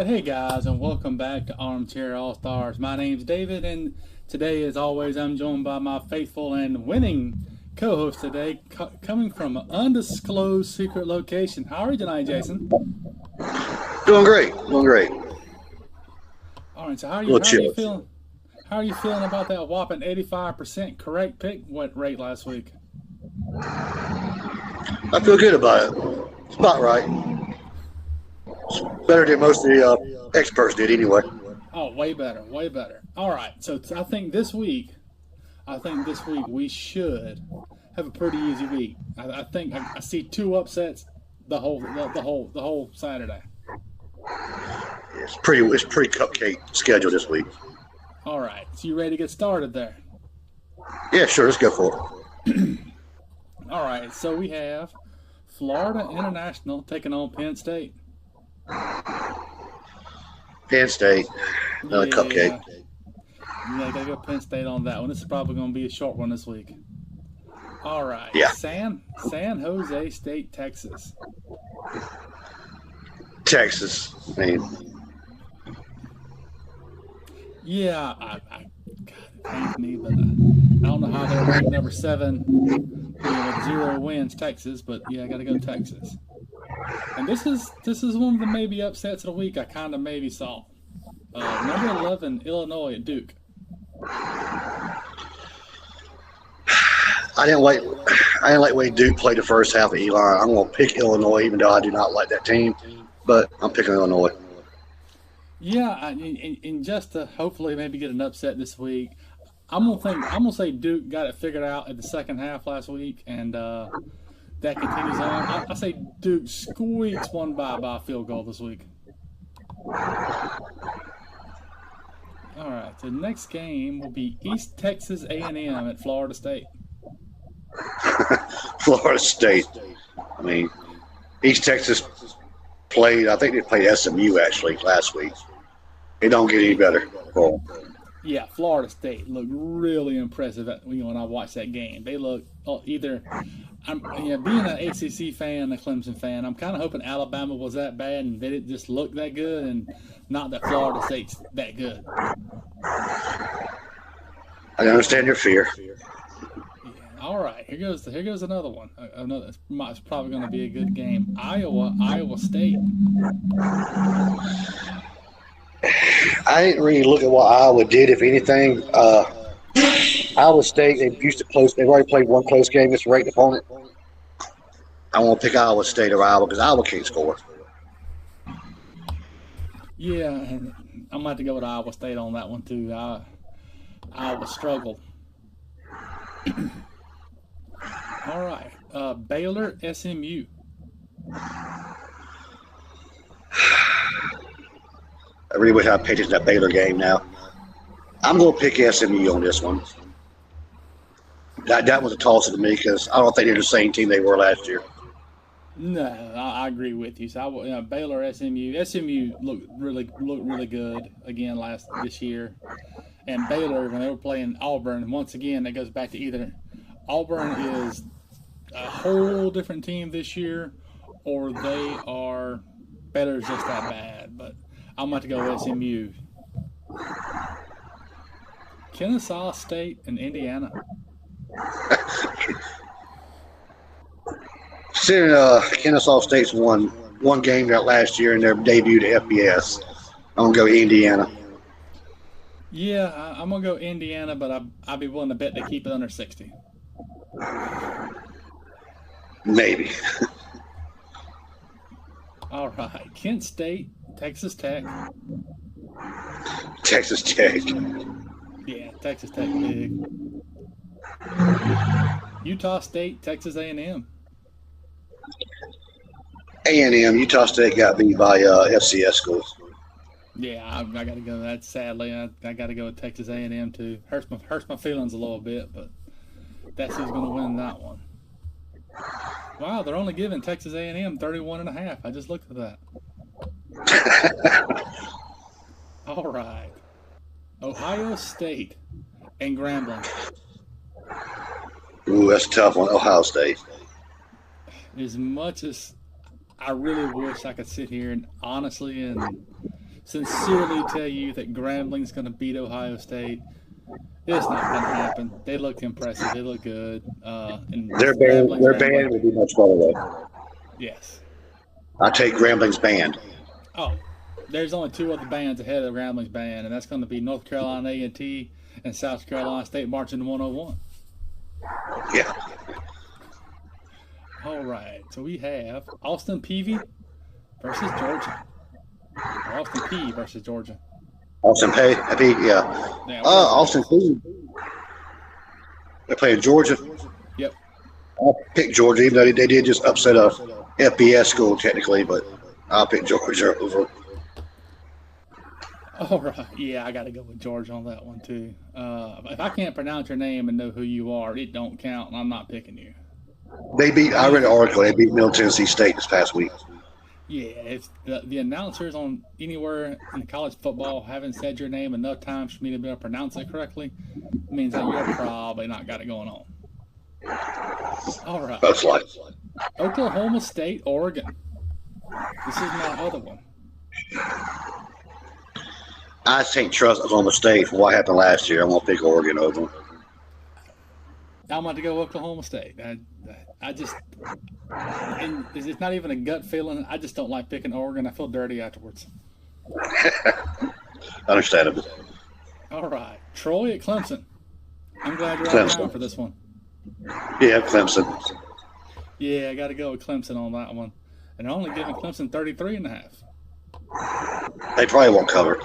right, hey guys, and welcome back to Armchair All-Stars. My name's David, and today, as always, I'm joined by my faithful and winning co-host today, coming from an undisclosed secret location. How are you tonight, Jason? Doing great, doing great. All right, so how are Little you chill. feeling? How are you feeling about that whopping 85% correct pick rate last week? I feel good about it. It's about right. It's better than most of the experts did, anyway. Oh, way better, way better. All right, so I think this week we should have a pretty easy week. I think I see two upsets the whole Saturday. It's pretty cupcake schedule this week. All right, so you ready to get started there? Yeah, sure. Let's go for it. All right, so we have Florida International taking on Penn State. Penn State, another cupcake. Yeah, gotta go Penn State on that one. This is probably going to be a short one this week. All right, Yeah. San Jose State, Texas. Texas. I mean, Yeah, God, it pains me, but I don't know how they're ranked number 7 with 0 wins, Texas. But yeah, I got to go Texas. And this is one of the maybe upsets of the week I kind of maybe saw. Number 11, Illinois at Duke. I didn't like the way Duke played the first half of Elon. I'm going to pick Illinois, even though I do not like that team. But I'm picking Illinois. Yeah, and just to hopefully maybe get an upset this week, I'm gonna say Duke got it figured out at the second half last week, and that continues on. I say Duke squeaks one by a field goal this week. All right, the next game will be East Texas A&M at Florida State. Florida State. I mean, East Texas played. I think they played SMU actually last week. It don't get any better. Oh. Yeah, Florida State looked really impressive when I watched that game. They look being an ACC fan, a Clemson fan, I'm kind of hoping Alabama was that bad and they didn't just look that good, and not that Florida State's that good. I understand your fear. Yeah, all right, here goes another one. It's probably going to be a good game. Iowa State. I didn't really look at what Iowa did, if anything. Iowa State, they've already played one close game against a ranked opponent. I want to pick Iowa State or Iowa because Iowa can't score. Yeah, and I'm going to have to go with Iowa State on that one too. Iowa struggled. All right, Baylor SMU. I really wish I paid attention to that Baylor game now. I'm going to pick SMU on this one. That was a toss-up to me because I don't think they're the same team they were last year. No, I agree with you. So Baylor SMU looked really good again this year, and Baylor when they were playing Auburn once again, that goes back to either Auburn is a whole different team this year, or Baylor's just that bad. But I'm about to go with SMU. Kennesaw State and Indiana. Considering Kennesaw State's won one game that last year in their debut to FBS, I'm going to go Indiana. Yeah, I'm going to go Indiana, but I'd be willing to bet they keep it under 60. Maybe. All right, Kent State, Texas Tech. Texas Tech. Yeah, Texas Tech big. Utah State, Texas A&M. A&M, Utah State got beat by FCS schools. Yeah, I got to go. That sadly, I got to go with Texas A&M too. Hurts my feelings a little bit, but that's who's going to win that one. Wow, they're only giving Texas A&M 31.5. I just looked at that. All right, Ohio State and Grambling. Ooh, that's a tough one. Ohio State. As much as I really wish I could sit here and honestly and sincerely tell you that Grambling's going to beat Ohio State. It's not going to happen. They look impressive. They look good. And Their band will be much better though. Yes. I take Grambling's band. Oh, there's only two other bands ahead of Grambling's band, and that's going to be North Carolina A&T and South Carolina State marching 101. Yeah. All right. So we have Austin Peay versus Georgia. Or Austin Peay versus Georgia. Austin Peay, yeah. Austin Peay. They're playing Georgia. Yep. I'll pick Georgia, even though they did just upset a FBS school technically, but I'll pick Georgia over. All right. Yeah, I got to go with Georgia on that one too. If I can't pronounce your name and know who you are, it don't count, and I'm not picking you. I read an article. They beat Middle Tennessee State this past week. Yeah, if the announcers on anywhere in college football haven't said your name enough times for me to be able to pronounce it correctly, it means that you're probably not got it going on. All right. That's like Oklahoma State, Oregon. This is my other one. I think trust Oklahoma State for what happened last year. I'm going to pick Oregon over them. I'm about to go Oklahoma State. I just, and it's not even a gut feeling. I just don't like picking Oregon. I feel dirty afterwards. Understandable. All right. Troy at Clemson. I'm glad you're on time for this one. Yeah, Clemson. Yeah, I got to go with Clemson on that one. And they're only giving Clemson 33.5. They probably won't cover.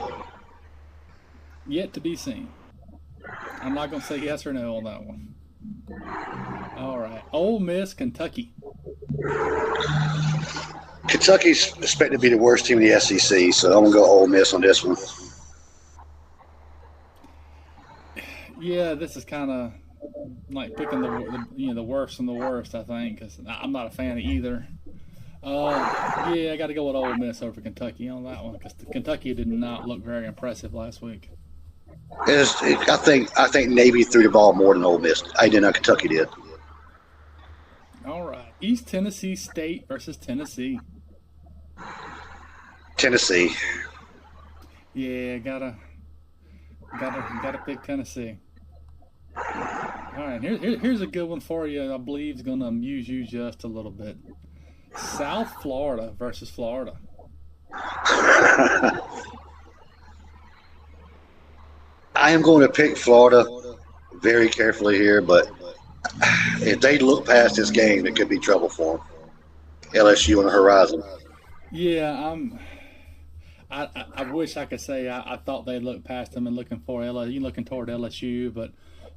Yet to be seen. I'm not going to say yes or no on that one. All right. Ole Miss, Kentucky. Kentucky's expected to be the worst team in the SEC, so I'm going to go Ole Miss on this one. Yeah, this is kind of like picking the worst and the worst, I think, because I'm not a fan of either. Yeah, I got to go with Ole Miss over Kentucky on that one because Kentucky did not look very impressive last week. I think Navy threw the ball more than Ole Miss. I did not. Kentucky did. All right, East Tennessee State versus Tennessee. Tennessee. Yeah, gotta pick Tennessee. All right, here's a good one for you. I believe is going to amuse you just a little bit. South Florida versus Florida. I am going to pick Florida very carefully here, but if they look past this game, it could be trouble for them. LSU on the horizon. Yeah, I wish I could say I thought they looked past them and looking toward LSU, but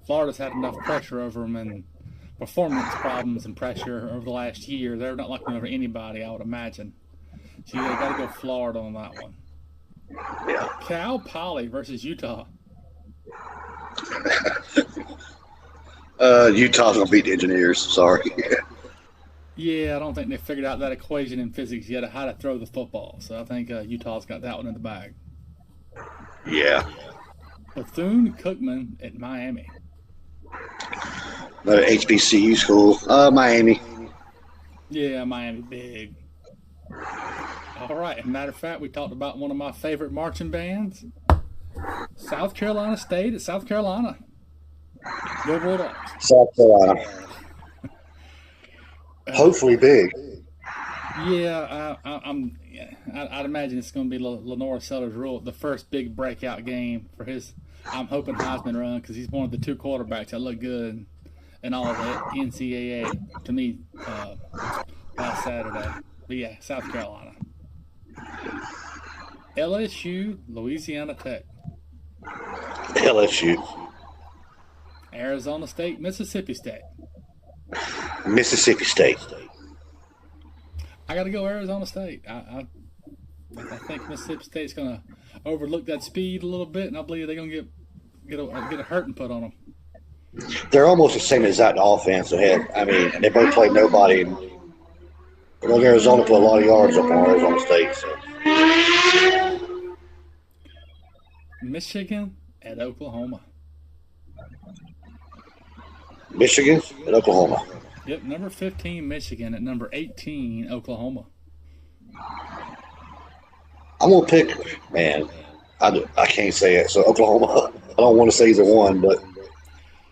Florida's had enough pressure over them and performance problems and pressure over the last year. They're not looking over anybody, I would imagine. So you got to go Florida on that one. Yeah. Cal Poly versus Utah. Utah's going to beat the Engineers. Sorry. Yeah, I don't think they figured out that equation in physics yet of how to throw the football. So I think Utah's got that one in the bag. Yeah. Bethune-Cookman at Miami. Another HBCU school. Miami. Yeah, Miami big. All right. Matter of fact, we talked about one of my favorite marching bands. South Carolina State at South Carolina. Go Bulldogs. South Carolina. Hopefully big. Yeah, I'd imagine it's going to be Lenore Sellers' rule, the first big breakout game for his. I'm hoping Heisman run because he's one of the two quarterbacks that look good in all of the NCAA to me last Saturday. But yeah, South Carolina. LSU, Louisiana Tech. LSU. Arizona State, Mississippi State. Mississippi State. I got to go Arizona State. I think Mississippi State's going to overlook that speed a little bit, and I believe they're going to get a hurting put on them. They're almost the same exact offense. They both play nobody. And Arizona put a lot of yards up on Arizona State. So. Michigan at Oklahoma. Michigan at Oklahoma. Yep, number 15 Michigan at number 18 Oklahoma. I'm gonna pick. Man, I can't say it. So Oklahoma. I don't want to say either one, but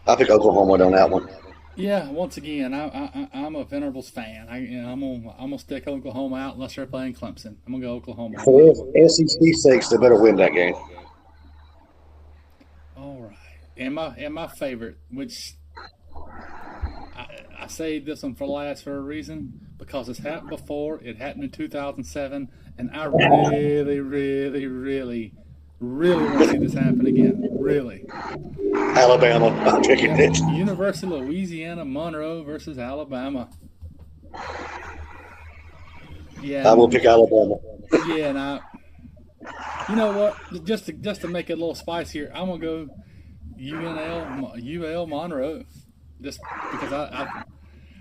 I pick Oklahoma on that one. Yeah, once again, I'm a Venerables fan. I'm gonna stick Oklahoma out unless they're playing Clemson. I'm gonna go Oklahoma For again. SEC sakes, they better win that game. All right, and my favorite, which I saved this one for last for a reason because it's happened before. It happened in 2007, and I really, really, really, really want to see this happen again. Really. Alabama. I'm picking Yep. it. University of Louisiana Monroe versus Alabama. Yeah, I will pick Alabama. yeah, and you know what? Just to make it a little spicier, I'm gonna go UL Monroe, just because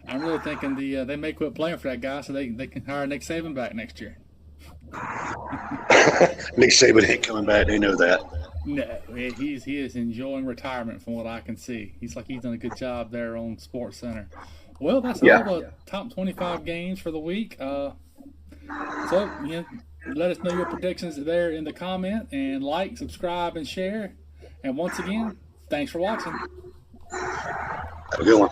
I'm really thinking they may quit playing for that guy so they can hire Nick Saban back next year. Nick Saban ain't coming back. They know that. No, he is enjoying retirement from what I can see. He's done a good job there on Sports Center. Well, that's all Yeah. the top 25 games for the week. So let us know your predictions there in the comment, and like, subscribe, and share. And once again, thanks for watching. Have a good one.